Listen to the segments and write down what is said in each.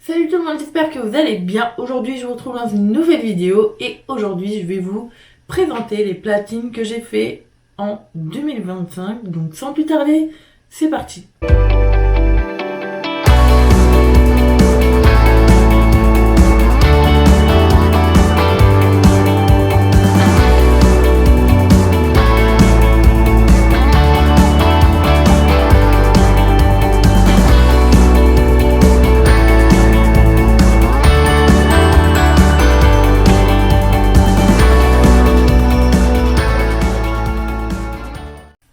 Salut tout le monde, j'espère que vous allez bien. Aujourd'hui je vous retrouve dans une nouvelle vidéo et aujourd'hui je vais vous présenter les platines que j'ai fait en 2025. Donc sans plus tarder, c'est parti.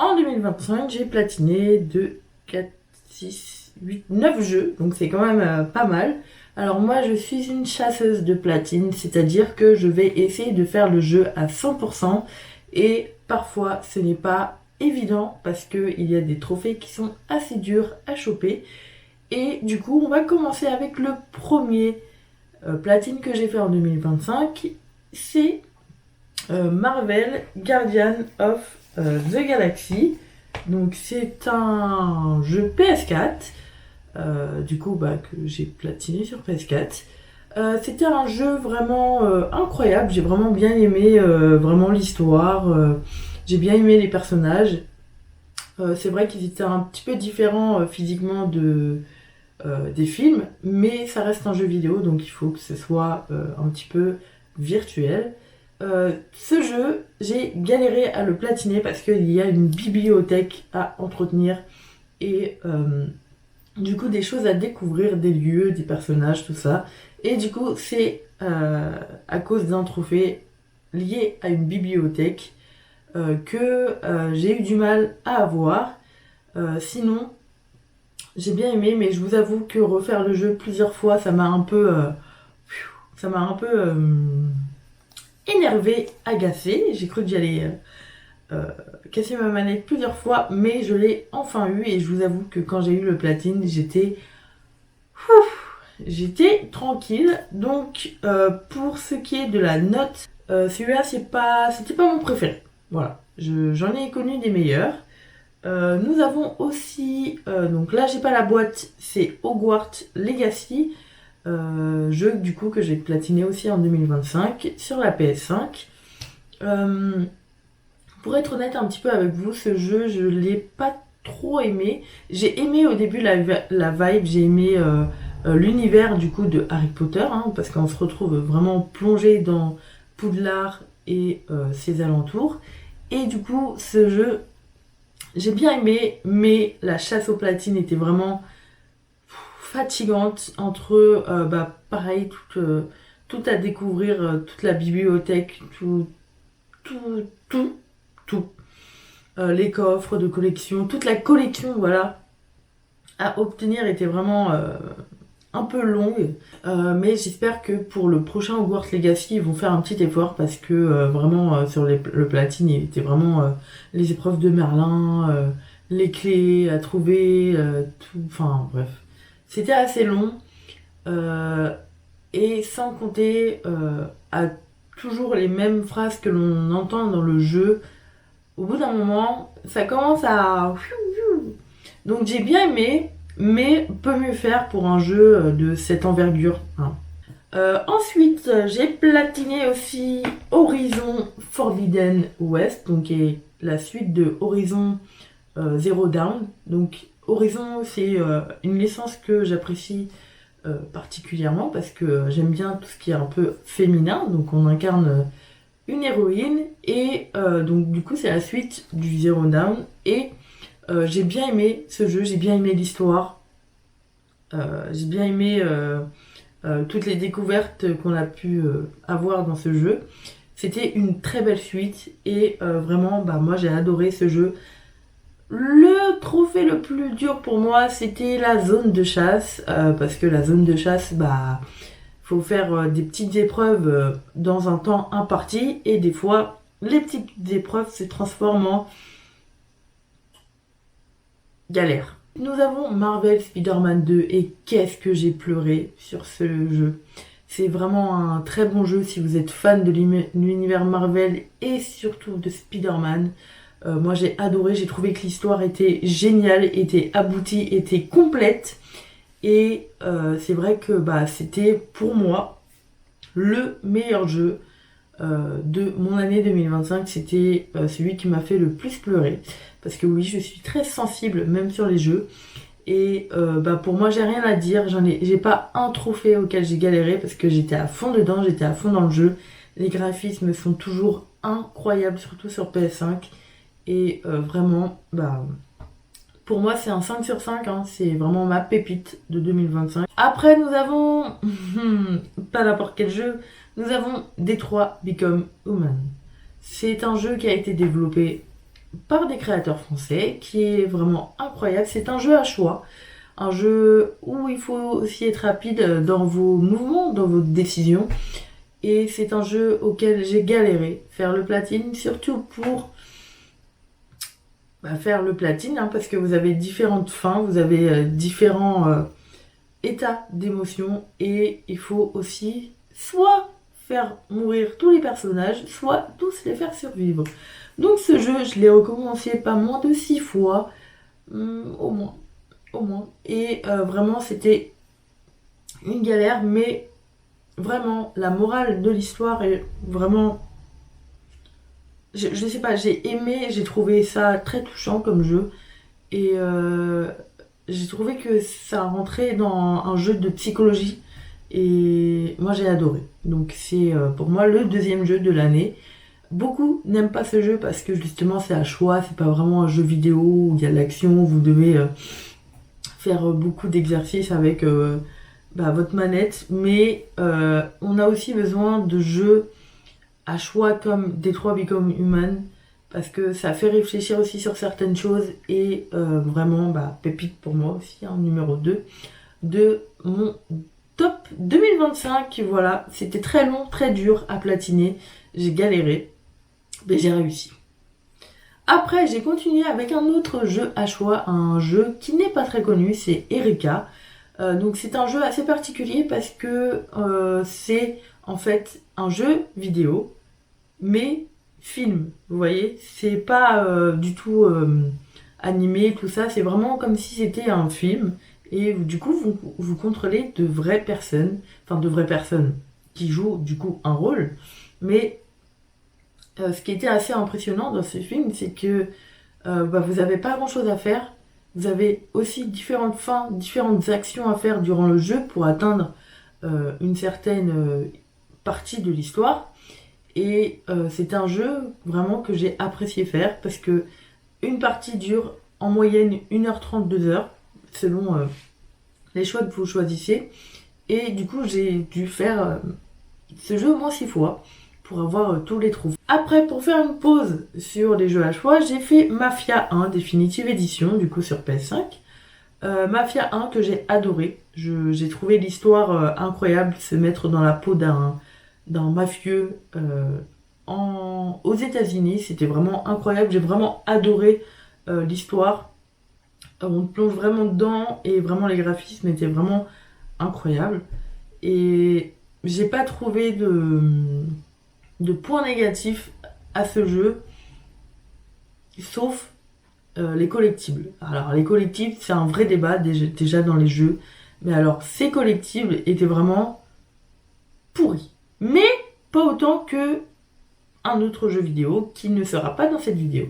En 2025, j'ai platiné 2, 4, 6, 8, 9 jeux, donc c'est quand même pas mal. Alors moi je suis une chasseuse de platine, c'est-à-dire que je vais essayer de faire le jeu à 100% et parfois ce n'est pas évident parce qu'il y a des trophées qui sont assez durs à choper. Et du coup on va commencer avec le premier platine que j'ai fait en 2025, c'est Marvel Guardian of The Galaxy. Donc c'est un jeu PS4 du coup que j'ai platiné sur PS4. C'était un jeu vraiment incroyable, j'ai vraiment bien aimé vraiment l'histoire, j'ai bien aimé les personnages. C'est vrai qu'ils étaient un petit peu différents physiquement des films, mais ça reste un jeu vidéo donc il faut que ce soit un petit peu virtuel. Ce jeu, j'ai galéré à le platiner parce qu'il y a une bibliothèque à entretenir et du coup des choses à découvrir, des lieux, des personnages, tout ça. Et du coup c'est à cause d'un trophée lié à une bibliothèque que j'ai eu du mal à avoir. Sinon, j'ai bien aimé, mais je vous avoue que refaire le jeu plusieurs fois, ça m'a un peu énervé, agacé. J'ai cru que j'allais casser ma manette plusieurs fois, mais je l'ai enfin eu et je vous avoue que quand j'ai eu le platine, j'étais tranquille. Donc pour ce qui est de la note, celui-là c'était pas mon préféré. Voilà, j'en ai connu des meilleurs. Nous avons aussi, donc là j'ai pas la boîte, c'est Hogwarts Legacy. Jeu du coup que j'ai platiné aussi en 2025 sur la PS5. Pour être honnête un petit peu avec vous, ce jeu je l'ai pas trop aimé. J'ai aimé au début la vibe, j'ai aimé l'univers du coup de Harry Potter, parce qu'on se retrouve vraiment plongé dans Poudlard et ses alentours. Et du coup ce jeu j'ai bien aimé, mais la chasse aux platines était vraiment fatigante entre pareil tout à découvrir, toute la bibliothèque, tout les coffres de collection, toute la collection voilà à obtenir était vraiment un peu longue, mais j'espère que pour le prochain Hogwarts Legacy ils vont faire un petit effort parce que vraiment sur le platine il était vraiment les épreuves de Merlin, les clés à trouver, tout, enfin bref. C'était assez long et sans compter à toujours les mêmes phrases que l'on entend dans le jeu. Au bout d'un moment, ça commence à... Donc j'ai bien aimé, mais peut mieux faire pour un jeu de cette envergure. Ensuite, j'ai platiné aussi Horizon Forbidden West, donc qui est la suite de Horizon Zero Dawn. Donc Horizon, c'est une licence que j'apprécie particulièrement parce que j'aime bien tout ce qui est un peu féminin. Donc on incarne une héroïne et donc du coup c'est la suite du Zero Dawn et j'ai bien aimé ce jeu, j'ai bien aimé l'histoire, j'ai bien aimé toutes les découvertes qu'on a pu avoir dans ce jeu. C'était une très belle suite et vraiment moi j'ai adoré ce jeu. Le trophée le plus dur pour moi c'était la zone de chasse parce que la zone de chasse faut faire des petites épreuves dans un temps imparti et des fois les petites épreuves se transforment en galère. Nous avons Marvel Spider-Man 2 et qu'est-ce que j'ai pleuré sur ce jeu. C'est vraiment un très bon jeu si vous êtes fan de l'univers Marvel et surtout de Spider-Man. Moi j'ai adoré, j'ai trouvé que l'histoire était géniale, était aboutie, était complète. Et c'est vrai que bah, c'était pour moi le meilleur jeu de mon année 2025. C'était celui qui m'a fait le plus pleurer. Parce que oui, je suis très sensible, même sur les jeux. Et bah, pour moi, j'ai rien à dire. J'ai pas un trophée auquel j'ai galéré parce que j'étais à fond dedans, j'étais à fond dans le jeu. Les graphismes sont toujours incroyables, surtout sur PS5. Et vraiment, bah, pour moi, c'est un 5 sur 5, hein. C'est vraiment ma pépite de 2025. Après, nous avons, pas n'importe quel jeu, nous avons Detroit Become Human. C'est un jeu qui a été développé par des créateurs français, qui est vraiment incroyable. C'est un jeu à choix, un jeu où il faut aussi être rapide dans vos mouvements, dans vos décisions. Et c'est un jeu auquel j'ai galéré faire le platine, surtout pour faire le platine, hein, parce que vous avez différentes fins, vous avez différents états d'émotion, et il faut aussi soit faire mourir tous les personnages, soit tous les faire survivre. Donc ce jeu, je l'ai recommencé pas moins de 6 fois, au moins, au moins. Et vraiment, c'était une galère, mais vraiment, la morale de l'histoire est vraiment... Je sais pas, j'ai aimé, j'ai trouvé ça très touchant comme jeu. Et j'ai trouvé que ça rentrait dans un jeu de psychologie. Et moi j'ai adoré. Donc c'est pour moi le deuxième jeu de l'année. Beaucoup n'aiment pas ce jeu parce que justement c'est à choix, c'est pas vraiment un jeu vidéo où il y a de l'action, vous devez faire beaucoup d'exercices avec votre manette. Mais on a aussi besoin de jeux à choix comme Detroit Become Human, parce que ça fait réfléchir aussi sur certaines choses. Et vraiment, pépite pour moi aussi, hein, numéro 2 de mon top 2025. Voilà, c'était très long, très dur à platiner, j'ai galéré, mais j'ai réussi. Après, j'ai continué avec un autre jeu à choix, un jeu qui n'est pas très connu, c'est Erika. Donc c'est un jeu assez particulier parce que c'est en fait un jeu vidéo, mais film, vous voyez, c'est pas du tout animé, tout ça, c'est vraiment comme si c'était un film, et du coup vous contrôlez de vraies personnes, enfin de vraies personnes qui jouent du coup un rôle. Mais ce qui était assez impressionnant dans ce film, c'est que vous n'avez pas grand chose à faire, vous avez aussi différentes fins, différentes actions à faire durant le jeu pour atteindre une certaine partie de l'histoire. Et c'est un jeu vraiment que j'ai apprécié faire parce que une partie dure en moyenne 1h30, 2h, selon les choix que vous choisissez. Et du coup, j'ai dû faire ce jeu au moins 6 fois pour avoir tous les trophées. Après, pour faire une pause sur les jeux à choix, j'ai fait Mafia 1 Definitive Edition, du coup sur PS5. Mafia 1 que j'ai adoré. J'ai trouvé l'histoire incroyable, se mettre dans la peau d'un mafieux aux États-Unis. C'était vraiment incroyable. J'ai vraiment adoré l'histoire. On plonge vraiment dedans et vraiment les graphismes étaient vraiment incroyables. Et j'ai pas trouvé de points négatifs à ce jeu, sauf les collectibles. Alors les collectibles, c'est un vrai débat déjà dans les jeux. Mais alors ces collectibles étaient vraiment pourris. Mais pas autant que un autre jeu vidéo qui ne sera pas dans cette vidéo.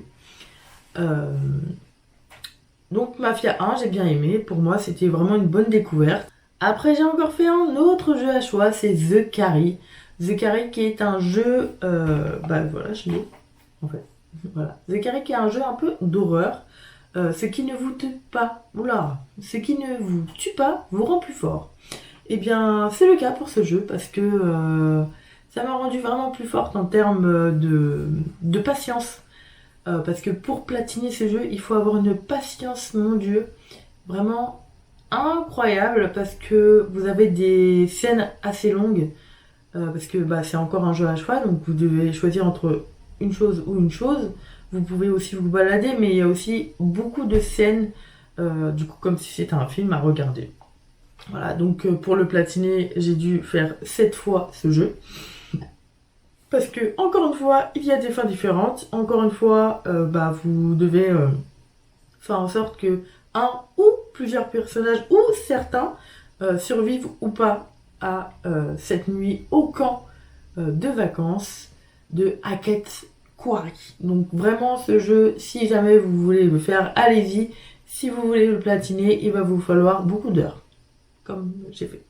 Donc Mafia 1, j'ai bien aimé. Pour moi, c'était vraiment une bonne découverte. Après, j'ai encore fait un autre jeu à choix, c'est The Carry. The Carry qui est un jeu... voilà, je l'ai en fait. Voilà. The Carry qui est un jeu un peu d'horreur. Ce qui ne vous tue pas, ce qui ne vous tue pas vous rend plus fort. Et bien, c'est le cas pour ce jeu parce que ça m'a rendu vraiment plus forte en termes de patience. Parce que pour platiner ce jeu, il faut avoir une patience, mon Dieu, vraiment incroyable, parce que vous avez des scènes assez longues, parce que c'est encore un jeu à choix, donc vous devez choisir entre une chose ou une chose. Vous pouvez aussi vous balader, mais il y a aussi beaucoup de scènes, du coup comme si c'était un film à regarder. Voilà, donc pour le platiner, j'ai dû faire 7 fois ce jeu. Parce que, encore une fois, il y a des fins différentes. Encore une fois, vous devez faire en sorte que un ou plusieurs personnages, ou certains, survivre ou pas à cette nuit au camp de vacances de Hackett Quarry. Donc vraiment ce jeu, si jamais vous voulez le faire, allez-y. Si vous voulez le platiner, il va vous falloir beaucoup d'heures, comme j'ai fait.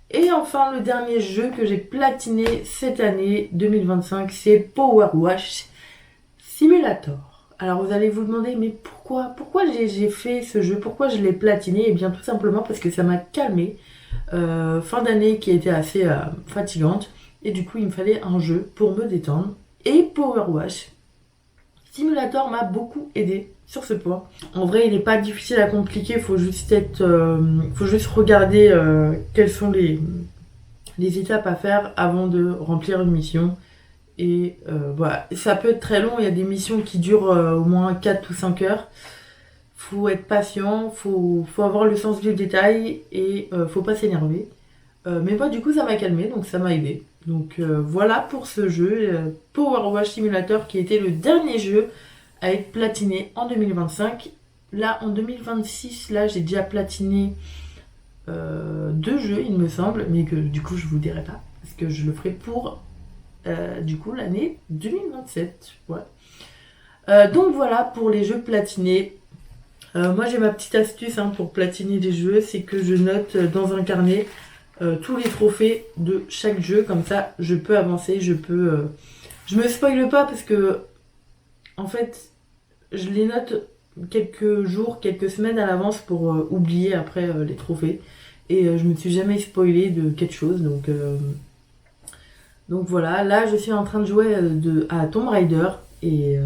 Et enfin, le dernier jeu que j'ai platiné cette année 2025, c'est Power Wash Simulator. Alors vous allez vous demander, mais pourquoi j'ai fait ce jeu, pourquoi je l'ai platiné? Eh bien tout simplement parce que ça m'a calmé. Fin d'année qui était assez fatigante, et du coup il me fallait un jeu pour me détendre. Et Power Wash Simulator m'a beaucoup aidé sur ce point. En vrai, il n'est pas difficile à compliquer, il faut juste regarder quelles sont les étapes à faire avant de remplir une mission. Et voilà, ça peut être très long, il y a des missions qui durent au moins 4 ou 5 heures. Faut être patient, faut avoir le sens du détail et faut pas s'énerver. Mais moi, du coup, ça m'a calmé, donc ça m'a aidé. Donc voilà pour ce jeu, Power Wash Simulator, qui était le dernier jeu à être platiné en 2025. Là, en 2026, là, j'ai déjà platiné 2 jeux, il me semble, mais que du coup, je vous dirai pas, parce que je le ferai pour du coup l'année 2027. Ouais. Donc voilà pour les jeux platinés. Moi j'ai ma petite astuce pour platiner des jeux, c'est que je note dans un carnet tous les trophées de chaque jeu, comme ça je peux avancer, je me spoile pas parce que en fait je les note quelques jours, quelques semaines à l'avance pour oublier après les trophées, et je me suis jamais spoilé de quelque chose, donc voilà, là je suis en train de jouer à Tomb Raider, et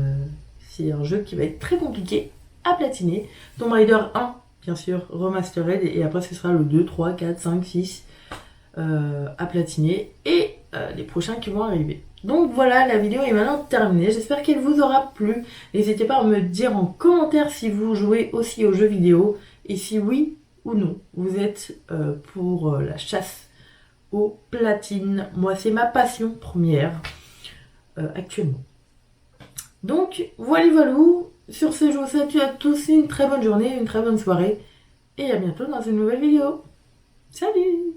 c'est un jeu qui va être très compliqué à platiner. Tomb Raider 1, bien sûr, remastered, et après ce sera le 2, 3, 4, 5, 6 à platiner, et les prochains qui vont arriver. Donc voilà, la vidéo est maintenant terminée, j'espère qu'elle vous aura plu. N'hésitez pas à me dire en commentaire si vous jouez aussi aux jeux vidéo, et si oui ou non vous êtes pour la chasse aux platines. Moi, c'est ma passion première actuellement. Donc, voilà. Sur ce, je vous souhaite à tous une très bonne journée, une très bonne soirée, et à bientôt dans une nouvelle vidéo. Salut!